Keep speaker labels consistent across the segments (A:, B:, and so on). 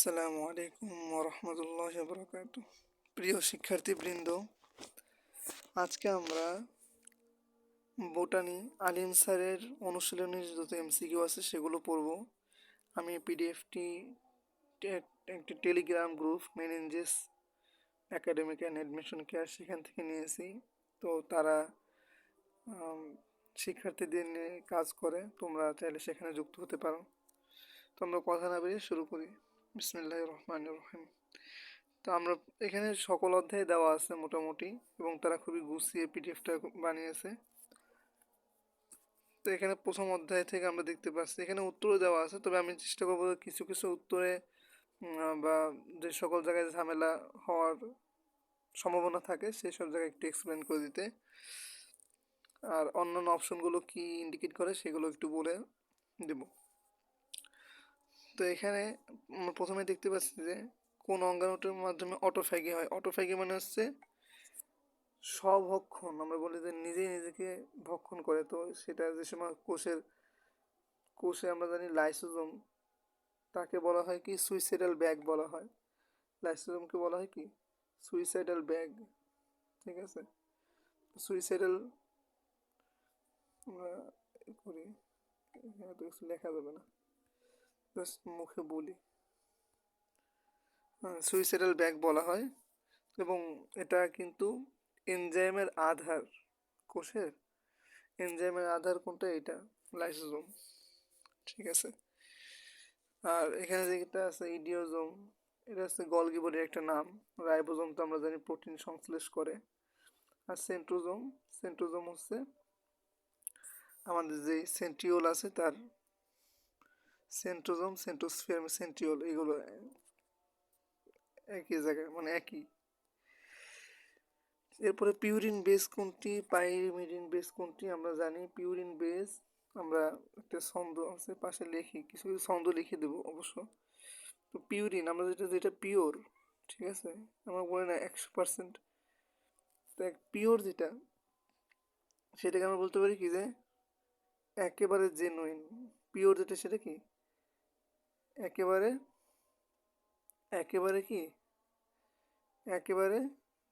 A: আসসালামু আলাইকুম ওরহমতুল্লাহি বারাকাতুহু। প্রিয় শিক্ষার্থীবৃন্দ, আজকে আমরা বোটানি আলিম স্যারের অনুশীলনীর যত এমসিকিউ আছে সেগুলো পড়ব। আমি পিডিএফটি একটি টেলিগ্রাম গ্রুপ মেনেঞ্জেস একাডেমিক অ্যান্ড অ্যাডমিশন কেয়ার সেখান থেকে নিয়েছি। তো তারা শিক্ষার্থীদের নিয়ে কাজ করে, তোমরা চাইলে সেখানে যুক্ত হতে পারো। তো আমরা কথা না বেরিয়ে শুরু করি। বিসমিল্লাহির রহমানির রহিম। তো আমরা এখানে সকল অধ্যায় দেওয়া আছে মোটামুটি, এবং তারা খুবই গুছিয়ে পিডিএফটা বানিয়েছে। তো এখানে প্রথম অধ্যায় থেকে আমরা দেখতে পাচ্ছি এখানে উত্তরও দেওয়া আছে, তবে আমি চেষ্টা করবো কিছু কিছু উত্তরে বা যে সকল জায়গায় ঝামেলা হওয়ার সম্ভাবনা থাকে সেই সব জায়গায় একটু এক্সপ্লেন করে দিতে, আর অন্যান্য অপশনগুলো কি ইন্ডিকেট করে সেগুলো একটু বলে দেব। তো এখানে আমরা প্রথমে দেখতে পাচ্ছি যে কোন অঙ্গাণুটির মাধ্যমে অটোফ্যাগি হয়। অটোফ্যাগি মানে হচ্ছে স্বভক্ষণ। আমরা বলি যে নিজেই নিজেকে ভক্ষণ করে। তো সেটা যে সময় কোষে আমরা জানি লাইসোজোম, তাকে বলা হয় কি সুইসাইডাল ব্যাগ বলা হয়। লাইসোজোমকে বলা হয় কি সুইসাইডাল ব্যাগ। ঠিক আছে, সুইসাইডাল আমরা করি, এখানে তো কিছু লেখা যাবে না, জাস্ট মুখে বলি। সুইসাইডাল ব্যাগ বলা হয়, এবং এটা কিন্তু এনজাইমের আধার। কোষের এনজাইমের আধার কোনটা? এটা লাইসোজোম। ঠিক আছে, আর এখানে যেটা আছে ইডিওজোম, এটা হচ্ছে গলগি বডির একটা নাম। রাইবোজোম তো আমরা জানি প্রোটিন সংশ্লেষ করে। আর সেন্ট্রোজোম হচ্ছে আমাদের যে সেন্ট্রিওল আছে তার সেন্ট্রোজোম, সেন্ট্রোস্ফিয়ার, সেন্ট্রিওল, এগুলো একই জায়গায়, মানে একই। এরপরে পিউরিন বেস কোনটি, পাইরিমিডিন বেস কোনটি? আমরা জানি পিউরিন বেস, আমরা একটা ছন্দ আছে পাশে লিখি, কিছু কিছু ছন্দ লিখে দেবো অবশ্য। তো পিউরিন আমরা যেটা পিওর, ঠিক আছে, আমরা বলি না 100%। তো পিওর যেটা, সেটাকে আমরা বলতে পারি কি যে একেবারে জেনুইন। পিওর যেটা সেটা কি একেবারে একেবারে কি একেবারে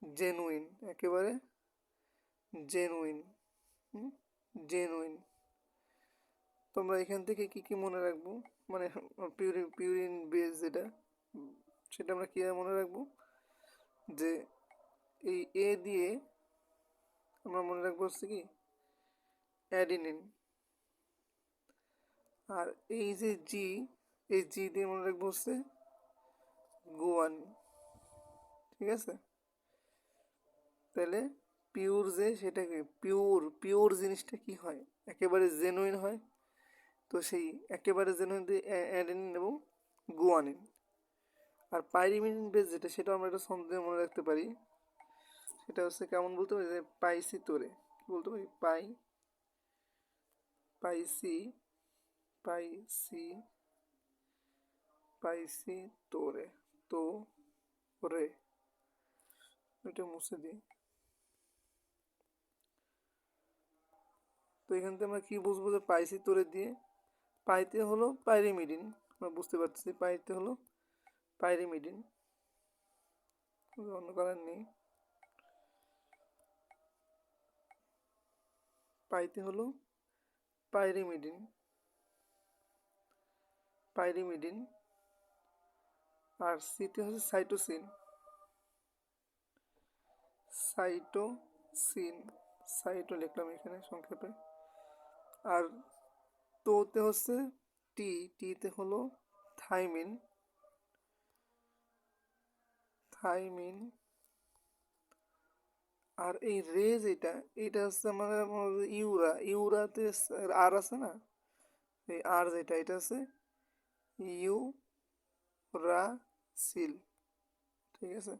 A: জেনুইন, একেবারে জেনুইন। জেনুইন। তোমরা এখান থেকে কি কি মনে রাখবো, মানে পিউরিন বেস যেটা, সেটা আমরা কীভাবে মনে রাখবো? যে এই এ দিয়ে আমরা মনে রাখবো হচ্ছে কি অ্যাডিনিন, আর এই যে জি, এই জি দিয়ে মনে রাখবো হচ্ছে গুয়ানিন। ঠিক আছে, তাহলে পিওর যে সেটাকে পিওর জিনিসটা কি হয়? একেবারে জেনুইন হয়। তো সেই একেবারে জেনুইন দিয়ে অ্যাডেনিন এবং গুয়ানিন। আর পাইরিমিডিন বেস যেটা, সেটা আমরা একটা ছন্দ দিয়ে মনে রাখতে পারি। সেটা হচ্ছে কেমন বলতে পারি যে পাইসি তোরে, কি বলতে পারি? পাইসি পাইসি পাইসি তোরে, তো রে, এটা মুছে দিই। তো এখান থেকে আমরা কি বুঝবো যে পাইসি তোরে দিয়ে পাইতে হলো পাইরিমিডিন, আমরা বুঝতে পারছি পাইতে হলো পাইরিমিডিন, অন্য কারণ নেই। পাইতে হলো পাইরিমিডিন, পাইরিমিডিন। আর সিতে হচ্ছে সাইটোসিন, সাইটোসিন, সাইটো লিখলাম এখানে সংক্ষেপে। আর তোতে হচ্ছে টিতে হলো থাইমিন, থাইমিন। আর এই রে যেটা, এটা হচ্ছে আমাদের ইউরাতে আর আছে না, এই আর যেটা, এটা হচ্ছে ইউরাসিল। ঠিক আছে,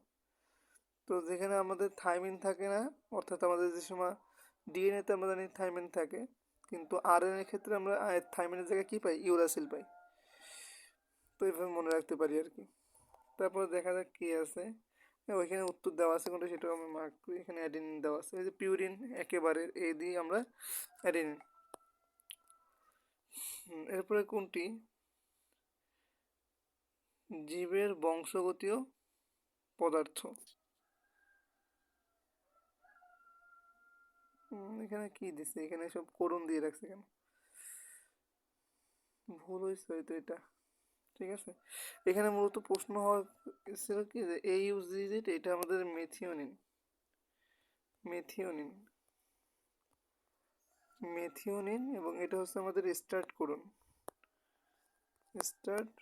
A: তো যেখানে আমাদের থাইমিন থাকে না, অর্থাৎ আমাদের যে সময় ডিএনএতে আমরা জানি থাইমিন থাকে, কিন্তু আরএনএর ক্ষেত্রে আমরা থাইমিনের জায়গায় কী পাই? ইউরাসিল পাই। তো এইভাবে মনে রাখতে পারি আর কি। তারপরে দেখা যাক কী আছে। ওইখানে উত্তর দেওয়া আছে কোনটা সেটাও আমি মার্ক করি। এখানে অ্যাডিনিন দেওয়া আছে, এই যে পিউরিন, একেবারে এ দিয়ে আমরা অ্যাডিনিন। এরপরে কোনটি জীবের বংশগতীয় পদার্থ। এখানে কি দিছে, এখানে সব করণ দিয়ে রাখছে কেন? ভুল হয়েছে হয়তো এটা। ঠিক আছে, এখানে মূলত প্রশ্ন ছিল কি যে এই ইউজিট, এটা আমাদের মেথিওনিন। মেথিওনিন মেথিওনিন এবং এটা হচ্ছে আমাদের স্টার্ট কোডন। স্টার্ট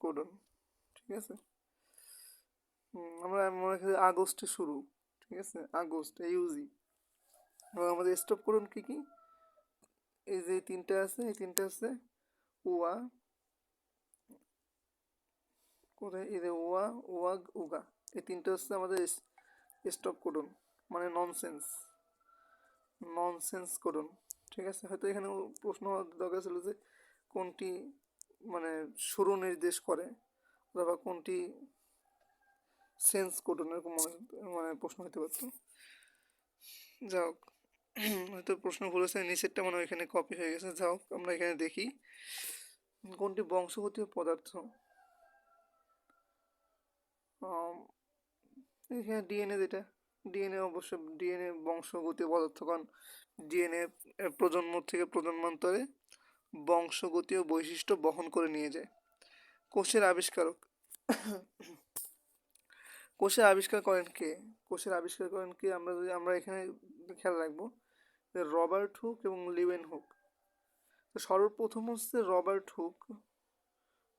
A: কোডন, ঠিক আছে। আমরা মনে করি আগস্টে শুরু, ঠিক আছে, আগস্ট ইউজি। এবং আমাদের স্টপ কোডন কি কি? এই যে তিনটা আছে, এই তিনটা আছে ওয়া, কোথায়, এই যে ওয়া, ওয়াগ, উগা, এই তিনটা হচ্ছে আমাদের স্টপ কোডন, মানে ননসেন্স, ননসেন্স কোডন। ঠিক আছে, হয়তো এখানে প্রশ্ন হওয়ার দরকার ছিল যে কোনটি মানে শুরু নির্দেশ করে, অথবা কোনটি সেন্স কোডন, এরকম মানে প্রশ্ন হতে পারতো। যাই হোক, হয়তো প্রশ্ন ভুল হয়েছে, নিচেরটা মানে এখানে কপি হয়ে গেছে। যাই হোক, আমরা এখানে দেখি কোনটি বংশগতীয় পদার্থ। এখানে ডিএনএ, যেটা ডিএনএ, অবশ্য ডিএনএ বংশগতীয় পদার্থ, কারণ ডিএনএ প্রজন্ম থেকে প্রজন্মান্তরে বংশগতীয় বৈশিষ্ট্য বহন করে নিয়ে যায়। কোষের আবিষ্কারক, কোষের আবিষ্কার করেন কে? কোষের আবিষ্কার করেন কে? আমরা এখানে খেয়াল রাখবো যে রবার্ট হুক এবং লিওয়েন হুক। তো সর্বপ্রথম হচ্ছে Robert Hooke.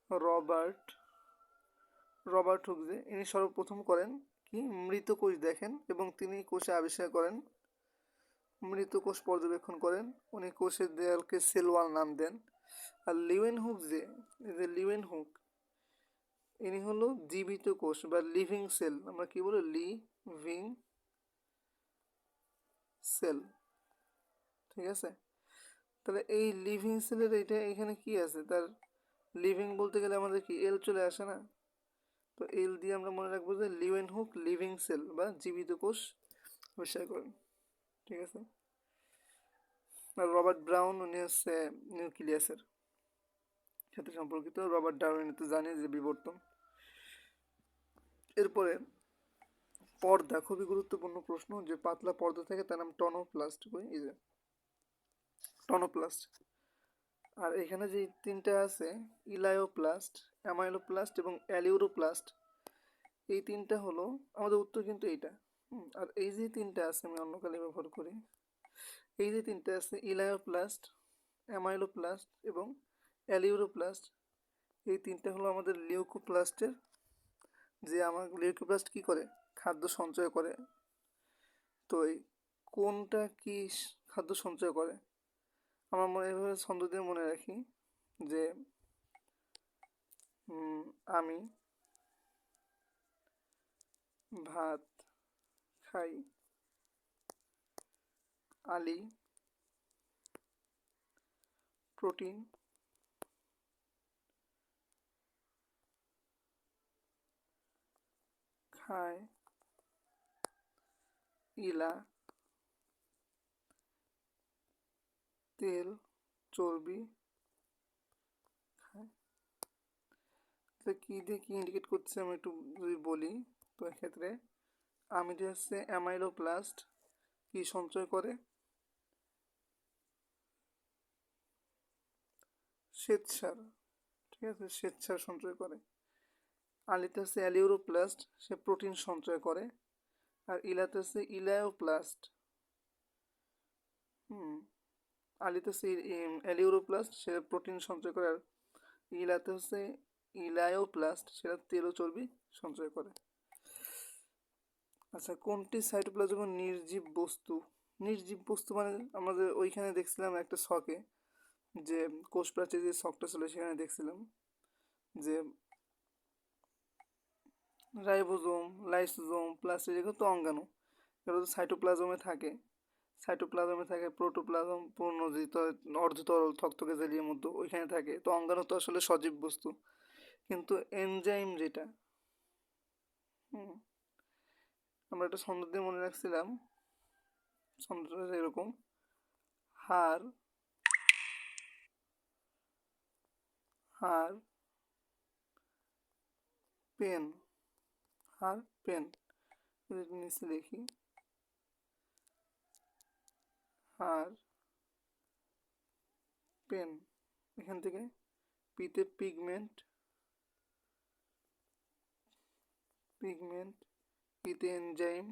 A: Robert Robert Hooke যে, ইনি সর্বপ্রথম করেন কি, মৃত কোষ দেখেন এবং তিনি কোষে আবিষ্কার করেন, মৃত কোষ পর্যবেক্ষণ করেন, উনি কোষের দেয়ালকে সেল ওয়াল নাম দেন। আর লিওয়েন হুক যে, এই যে লিওয়েন হুক, ইনি হলো জীবিত কোষ বা লিভিং সেল, আমরা কি বলি, লিভিং সেল। ঠিক আছে, তাহলে এই লিভিং সেলের এটা এখানে কি আছে, তার লিভিং বলতে গেলে আমাদের কি এল চলে আসে না? তো এল দিয়ে আমরা মনে রাখবো যে লিওয়েন হুক লিভিং সেল বা জীবিত কোষ আবিষ্কার করেন। ঠিক আছে, আর রবার্ট ব্রাউন, উনি হচ্ছে নিউক্লিয়াসের সাথে সম্পর্কিত। রবার্ট ডারউইন তো জানি যে বিবর্তন। এরপরে পর্দা, খুবই গুরুত্বপূর্ণ প্রশ্ন, যে পাতলা পর্দা থাকে তার নাম টনোপ্লাস্ট। এই যে টনোপ্লাস্ট। আর এখানে যে তিনটা আছে, ইলায়োপ্লাস্ট, অ্যামাইলোপ্লাস্ট এবং অ্যালিউরোপ্লাস্ট, এই তিনটা হলো আমাদের উত্তর কিন্তু এইটা। আর এই যে তিনটা আছে, আমি অন্য কালি ব্যবহার করি, এই যে তিনটা আছে ইলায়োপ্লাস্ট, অ্যামাইলোপ্লাস্ট এবং অ্যালিউরোপ্লাস্ট, এই তিনটা হলো আমাদের লিউকোপ্লাস্টের, যে আমার লিউকোপ্লাস্ট কি করে, খাদ্য সঞ্চয় করে। তো এই কোনটা কি খাদ্য সঞ্চয় করে, আমার মনে এভাবে ছন্দ দিয়ে মনে রাখি যে আমি ভাত খাই, আলি প্রোটিন খায়, ইলা তেল চর্বি খায়। তো কী দিয়ে কী ইন্ডিকেট করছে আমি একটু যদি বলি, তো এক্ষেত্রে আমি যে হচ্ছে অ্যামাইলোপ্লাস্ট কি সঞ্চয় করে, শ্বেতসার। ঠিক আছে, শ্বেতসার সঞ্চয় করে। আলিতে হচ্ছে অ্যালিউরোপ্লাস্ট, সে প্রোটিন সঞ্চয় করে। আর ইলাতে হচ্ছে ইলায়োপ্লাস্ট, আলিতে হচ্ছে অ্যালিউরোপ্লাস্ট, সে প্রোটিন সঞ্চয় করে। আর ইলাতে হচ্ছে ইলায়োপ্লাস্ট, সেটা তেল ও চর্বি সঞ্চয় করে। আচ্ছা, কোনটি সাইটোপ্লাজমের নির্জীব বস্তু? নির্জীব বস্তু মানে আমাদের ওইখানে দেখছিলাম একটা ছকে, যে কোষ প্রাচীর যে ছকটা ছিল সেখানে দেখছিলাম যে রাইবোজোম, লাইসোজোম, প্লাস্টিড, এগুলো তো অঙ্গাণু, এগুলো তো সাইটোপ্লাজমে থাকে। সাইটোপ্লাজমে থাকে প্রোটোপ্লাজম, পূর্ণজীব, অর্ধতরল থকথকে জেলির মধ্যে ওইখানে থাকে। তো অঙ্গাণু তো আসলে সজীব বস্তু, কিন্তু এনজাইম যেটা, আমরা একটা ছন্দ দিয়ে মনে রাখছিলাম, ছন্দটা এরকম, হার হার পেন, আর পেন নিচে লিখি, আর পেন। এখান থেকে পিতে পিগমেন্ট, পিতে এনজাইম,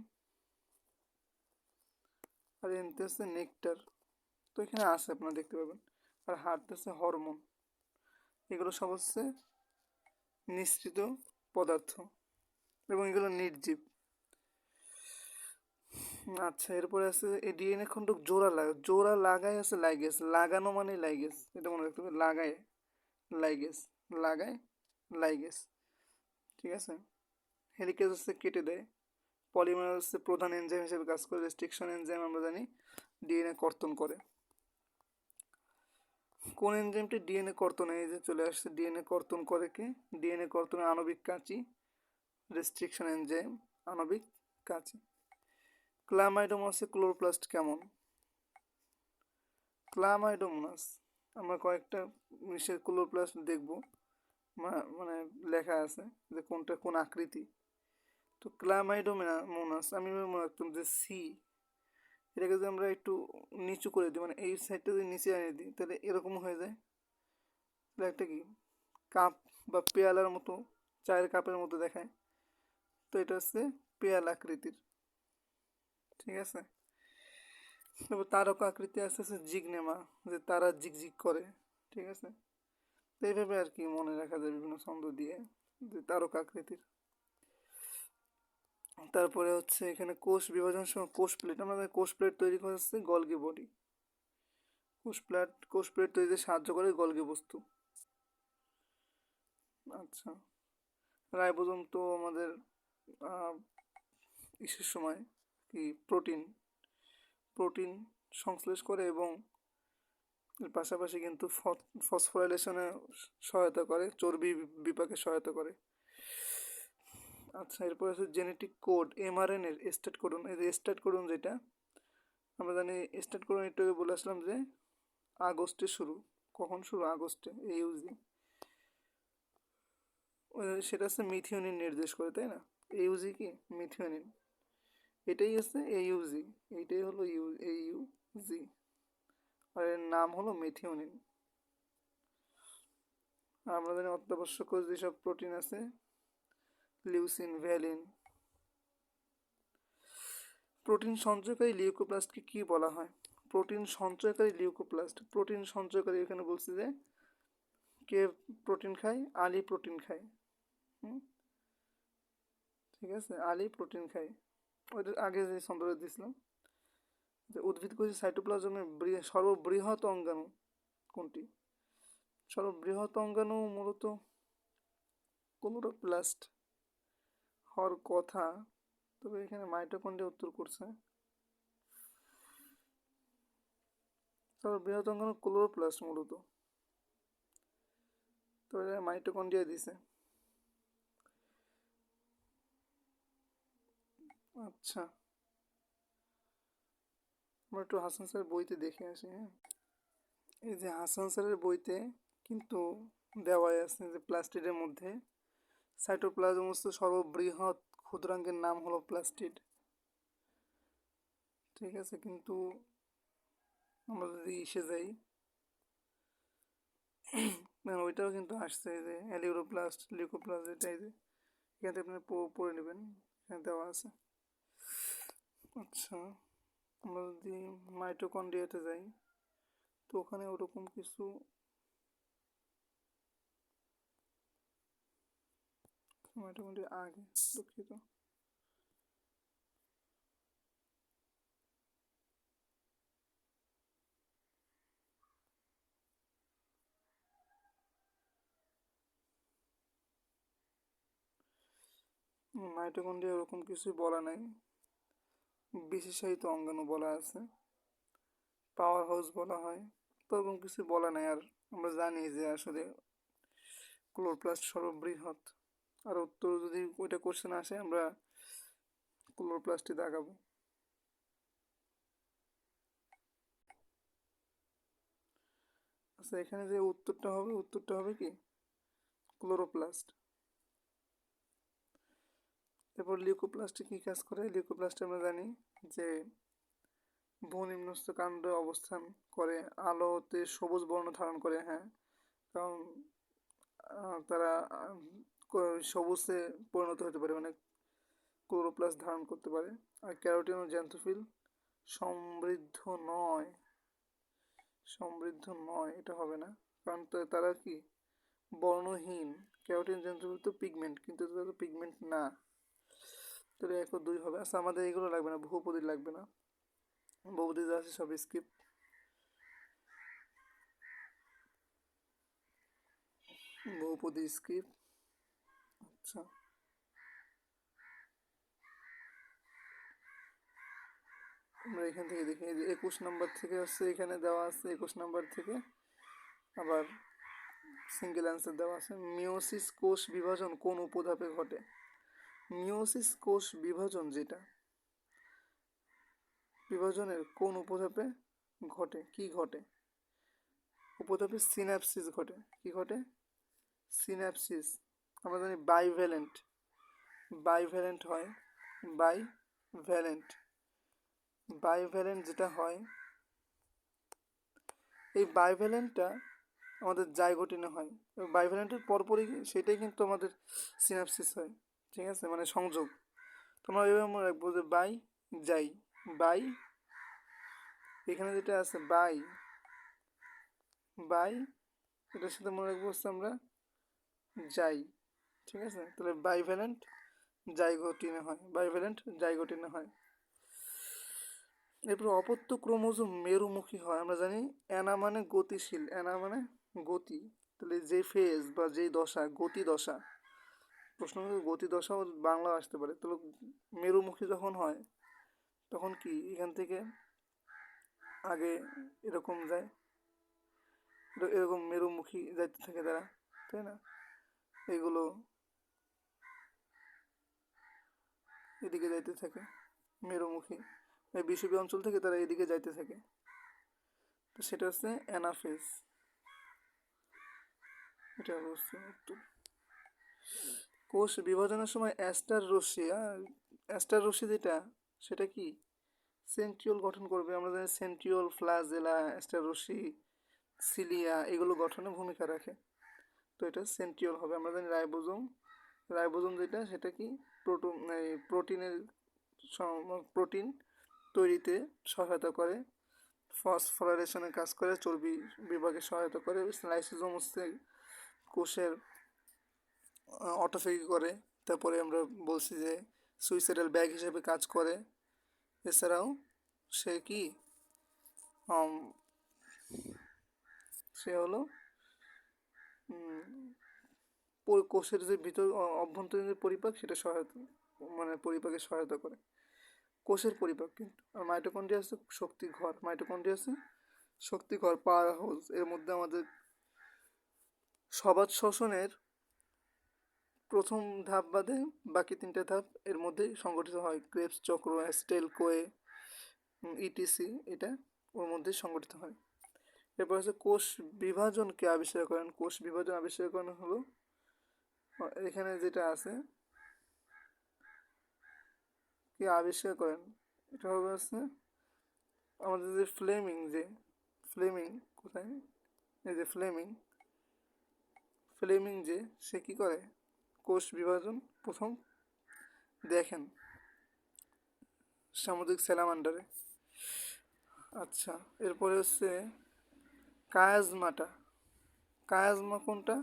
A: আর এনতে হচ্ছে নেকটার। তো এখানে আছে আপনারা দেখতে পাবেন। আর হারতে হচ্ছে হরমোন। এগুলো সব হচ্ছে নিঃসৃত পদার্থ এবং এগুলো নির্জীব। আচ্ছা, এরপরে আছে এই ডিএনএ খণ্ডক জোড়া লাগায় আছে লাইগেস, লাগানো মানে লাইগেস, এটা মনে রাখতে হবে, লাগায় লাইগেস, লাগায় লাইগেস, ঠিক আছে। হেলিকেজ হচ্ছে কেটে দেয়। পলিমার হচ্ছে প্রধান এনজাইম হিসেবে কাজ করে। রেস্ট্রিকশন এনজাইম আমরা জানি ডিএনএ কর্তন করে। কোন এনজাইমটি ডিএনএ কর্তনে, এই যে চলে আসছে, ডিএনএ কর্তন করে কি, ডিএনএ কর্তনে আণবিক কাঁচি, রেস্ট্রিকশন এনজাইম, আণবিক কাঁচি। ক্লামাইডোমোনাসে ক্লোরোপ্লাস্ট কেমন? ক্লামাইডোমোনাস আমরা কয়েকটা মিশের ক্লোরোপ্লাস্ট দেখব, মানে লেখা আছে যে কোনটা কোন আকৃতি। তো ক্লামাইডোমোনাস আমি মনে রাখতাম যে সি, এটাকে যদি আমরা একটু নিচু করে দিই, মানে এই সাইডটা যদি নিচে আনিয়ে দিই, তাহলে এরকম হয়ে যায়। তাহলে একটা কি কাপ বা পেয়ালার মতো, চায়ের কাপের মতো দেখায়। তো এটা হচ্ছে পেয়ালা আকৃতির, ঠিক আছে। তারপর তারকা আকৃতি আস্তে আস্তে জিগনেমা, যে তারা জিগজিগ করে, ঠিক আছে। তো এইভাবে আর কি মনে রাখা যায় বিভিন্ন ছন্দ দিয়ে, যে তারকা আকৃতির। তারপরে হচ্ছে এখানে কোষ বিভাজন সময় কোষ প্লেট, আমাদের কোষ প্লেট তৈরি করা হচ্ছে গলগি বডি। কোষ প্লেট তৈরিতে সাহায্য করে গলগি বস্তু। আচ্ছা, রাইবোজোম তো আমাদের ইসের সময় কি প্রোটিন সংশ্লেষ করে এবং এর পাশাপাশি কিন্তু ফসফোরাইলেশনে সহায়তা করে, চর্বি বিপাকে সহায়তা করে। আচ্ছা, এরপর আছে জেনেটিক কোড, এমআরএনএর স্টার্ট কোডন। এই যে স্টার্ট কোডন যেটা আমরা জানি, স্টার্ট কোডন একটু আগে বলে আসলাম যে আগস্টে শুরু। কখন শুরু? আগস্টে। এইউজি সেটা হচ্ছে মিথিওনিন নির্দেশ করে, তাই না? এইউজি কি মিথিওনিন, এটাই হচ্ছে এইউজি, এইটাই হলো এইউজি, আর এর নাম হলো মিথিওনিন। আমরা জানি অত্যাবশ্যক যেসব প্রোটিন আছে, লিউসিন, ভ্যালিন। প্রোটিন সঞ্চয়কারী লিউকোপ্লাস্টকে কি বলা হয়? প্রোটিন সঞ্চয়কারী লিউকোপ্লাস্ট, প্রোটিন সঞ্চয়কারী, এখানে বলছি যে কে প্রোটিন খায়? আলী প্রোটিন খায়। ঠিক আছে, আলী প্রোটিন খায়। ওইটা আগে যে ছন্দটা দিয়েছিলাম, যে উদ্ভিদ কোষে সাইটোপ্লাজমের সর্ববৃহৎ অঙ্গাণু কোনটি? সর্ববৃহৎ অঙ্গাণু মূলত ক্লোরোপ্লাস্ট হওয়ার কথা, তবে এখানে মাইটোকন্ড্রিয়া উত্তর করছে। সর্ববৃহৎ অঙ্গাণু ক্লোরোপ্লাস্ট মূলত, তবে মাইটোকন্ড্রিয়া দিছে। আচ্ছা, আমরা একটু হাসান স্যারের বইতে দেখে আসি। হ্যাঁ, এই যে হাসান স্যারের বইতে কিন্তু দেওয়াই আছে যে প্লাস্টিডের মধ্যে সাইটোপ্লাজম হচ্ছে সর্ববৃহৎ ক্ষুদ্রাঙ্গের নাম হলো প্লাস্টিড, ঠিক আছে। কিন্তু আমরা যদি ইসে যাই, ওইটাও কিন্তু আসছে যে অ্যালিউরোপ্লাস্ট, লিউকোপ্লাস্ট, এটাই যে এখান থেকে আপনি পড়ে নেবেন, এখানে দেওয়া আছে। আচ্ছা, আমরা যদি মাইটোকন্ড্রিয়াতে যাই, তো ওখানে ওরকম কিছু মাইটোকন্ড্রিয়া আগে, দুঃখিত। মাইটোকন্ড্রিয়া ওরকম কিছুই বলা নাই, বিশেষায়িত অঙ্গাণু বলা আছে, পাওয়ার হাউস বলা হয়, তো ওরকম কিছু বলা নাই। আর আমরা জানি যে আসলে ক্লোরোপ্লাস্ট সর্ববৃহৎ, আর উত্তর যদি ওইটা কোশ্চেন আসে আমরা ক্লোরোপ্লাস্টই দাগাবো। আচ্ছা, এখানে যে উত্তরটা হবে কি ক্লোরোপ্লাস্ট। এরপর লিউকোপ্লাস্টে কী কাজ করে? লিউকোপ্লাস্টে আমরা জানি যে ভূনিম্নস্থ কাণ্ডে অবস্থান করে, আলোতে সবুজ বর্ণ ধারণ করে। হ্যাঁ, কারণ তারা সবুজে পরিণত হতে পারে, মানে ক্লোরোপ্লাস্ট ধারণ করতে পারে। আর ক্যারোটিন ও জ্যান্থোফিল সমৃদ্ধ নয়, সমৃদ্ধ নয়, এটা হবে না, কারণ তারা কি বর্ণহীন। ক্যারোটিন জ্যান্থোফিল তো পিগমেন্ট, কিন্তু তারা পিগমেন্ট না। তাহলে 1 ও 2 হবে। আচ্ছা, আমাদের এগুলো লাগবে না, বহুপদী লাগবে না, বহুপদী যা আছে সব স্কিপ। বহুপদী স্কিপ। আচ্ছা, আমরা এখান থেকে দেখি, এই যে 21 নম্বর থেকে হচ্ছে, এখানে দেওয়া আছে 21 নম্বর থেকে আবার সিঙ্গেল অ্যান্সার দেওয়া আছে। মিওসিস কোষ বিভাজন কোন উপধাপে ঘটে? মিওসিস কোষ বিভাজন যেটা, বিভাজনের কোন উপধাপে ঘটে? কি ঘটে? উপধাপে সিনাপসিস ঘটে। কি ঘটে? সিনাপসিস। আমরা জানি বাইভ্যালেন্ট, বাইভ্যালেন্ট হয়, বাইভ্যালেন্ট, বাইভ্যালেন্ট যেটা হয়, এই বাইভ্যালেন্টটা আমাদের জাইগোটিনে হয়। বাইভ্যালেন্টের পরপরই সেটাই কিন্তু আমাদের সিনাপসিস হয়। ঠিক আছে, মানে সংযোগ। তোমরা এভাবে মনে রাখবো যে বাই যাই, বাই, এখানে যেটা আছে বাই, বাই, এটার সাথে মনে রাখবো হচ্ছে আমরা যাই। ঠিক আছে, তাহলে বাইভ্যালেন্ট জাইগোটিনে হয়, বাইভ্যালেন্ট জাইগোটিনে হয়। এরপর অপত্য ক্রোমোজোম মেরুমুখী হয়। আমরা জানি অ্যানা মানে গতিশীল, অ্যানা মানে গতি, তাহলে যে ফেজ বা যেই দশা, গতি দশা, প্রশ্ন গতি দশাও বাংলা আসতে পারে। তাহলে মেরুমুখী যখন হয় তখন কি এখান থেকে আগে এরকম যায়, এরকম মেরুমুখী যাইতে থাকে তারা, তাই না? এগুলো এদিকে যাইতে থাকে মেরুমুখী, এই বিষুবী অঞ্চল থেকে তারা এদিকে যাইতে থাকে, তো সেটা হচ্ছে অ্যানাফেজ। এটা হচ্ছে একটু কোষ বিভাজনের সময় অ্যাস্টার রশ্মি, অ্যাস্টার রশ্মি যেটা, সেটা কি সেন্ট্রিওল গঠন করবে। আমরা জানি সেন্ট্রিওল, ফ্লাজেলা, অ্যাস্টার রশ্মি, সিলিয়া, এগুলো গঠনে ভূমিকা রাখে, তো এটা সেন্ট্রিওল হবে। আমরা জানি রাইবোজোম, রাইবোজোম যেটা, সেটা কি প্রোটিনের প্রোটিন তৈরিতে সহায়তা করে, ফসফোরাইলেশনের কাজ করে, চর্বি বিভাগে সহায়তা করে। লাইসোজোম হচ্ছে কোষের অটোফেগি করে। তারপরে আমরা বলছি যে সুইসাইডাল ব্যাগ হিসেবে কাজ করে। এছাড়াও সে কি সে হলো কোষের যে ভিতর অভ্যন্তরীণ যে পরিপাক, সেটা সহায়তা, মানে পরিপাকে সহায়তা করে কোষের পরিপাক। কিন্তু আর মাইটোকন্ড্রিয়া আছে শক্তি ঘর, মাইটোকন্ড্রিয়া আছে শক্তি ঘর, পাওয়ার হাউস। এর মধ্যে আমাদের সবাত শ্বসনের প্রথম ধাপ বাদে বাকি 3টে ধাপ এর মধ্যেই সংগঠিত হয়। ক্রেবস চক্র, অ্যাস্টেল কোয়ে, ইটিসি, এটা ওর মধ্যেই সংগঠিত হয়। এরপর হচ্ছে কোষ বিভাজনকে আবিষ্কার করেন। কোষ বিভাজন আবিষ্কার করেন হলো, এখানে যেটা আছে কি আবিষ্কার করেন, এটা হবে হচ্ছে আমাদের যে ফ্লেমিং, যে ফ্লেমিং কোথায়, এই যে ফ্লেমিং, ফ্লেমিং যে সে কী করে কোষ বিভাজন প্রথম দেখেন সামুদ্রিক স্যালামান্ডারে। আচ্ছা, এরপরে হচ্ছে কায়াজমাটা, কায়াজমা কোনটা,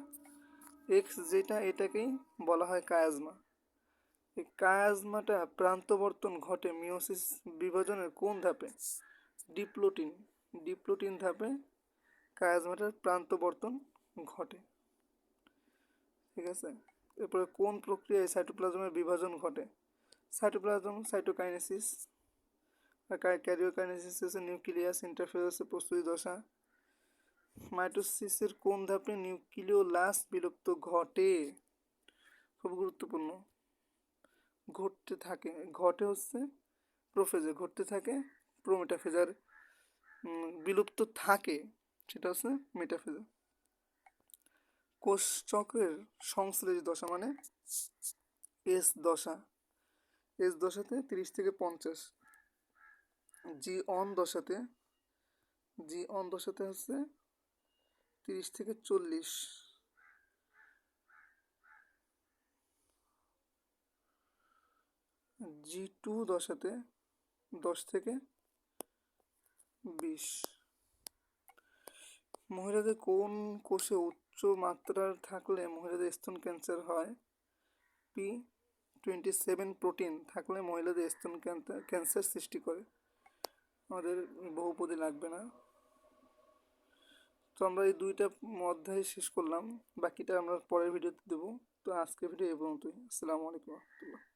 A: এক্স যেটা, এটাকেই বলা হয় কায়াজমা। এই কায়াজমাটা প্রান্তবর্তন ঘটে মিওসিস বিভাজনের কোন ধাপে? ডিপ্লোটিন, ডিপ্লোটিন ধাপে কায়াজমাটার প্রান্তবর্তন ঘটে। ঠিক আছে, এরপরে কোন প্রক্রিয়ায় সাইটোপ্লাজমের বিভাজন ঘটে? সাইটোপ্লাজম সাইটোকাইনেসিস, আর ক্যারিওকাইনেসিস হচ্ছে নিউক্লিয়াস ইন্টারফেরোসের প্রস্তুতি দশা। মাইটোসিসের কোন ধাপে নিউক্লিওলাস বিলুপ্ত ঘটে? খুব গুরুত্বপূর্ণ, ঘটতে থাকে, ঘটে হচ্ছে প্রোফেজে, ঘটতে থাকে প্রোমেটাফেজার, বিলুপ্ত থাকে সেটা হচ্ছে মেটাফেজে। কোষ চক্রের সংশ্লেষ দশা মানে এস দশা, এস দশাতে 30 থেকে 50, জি অন দশাতে হচ্ছে 30 থেকে 40, জি টু দশাতে 10 থেকে 20। মহিলাদের কোন কোষে উচ্চ মাত্রার থাকলে মহিলাদের স্তন ক্যান্সার হয়? P27 প্রোটিন থাকলে মহিলাদের স্তন ক্যান্সার সৃষ্টি করে। আমাদের বহুপদী লাগবে না। তো আমরা এই দুইটা অধ্যায় শেষ করলাম, বাকিটা আমরা পরের ভিডিওতে দেবো। তো আজকের ভিডিও এই পর্যন্তই। আসসালামু আলাইকুম রহমতুল্লাহ।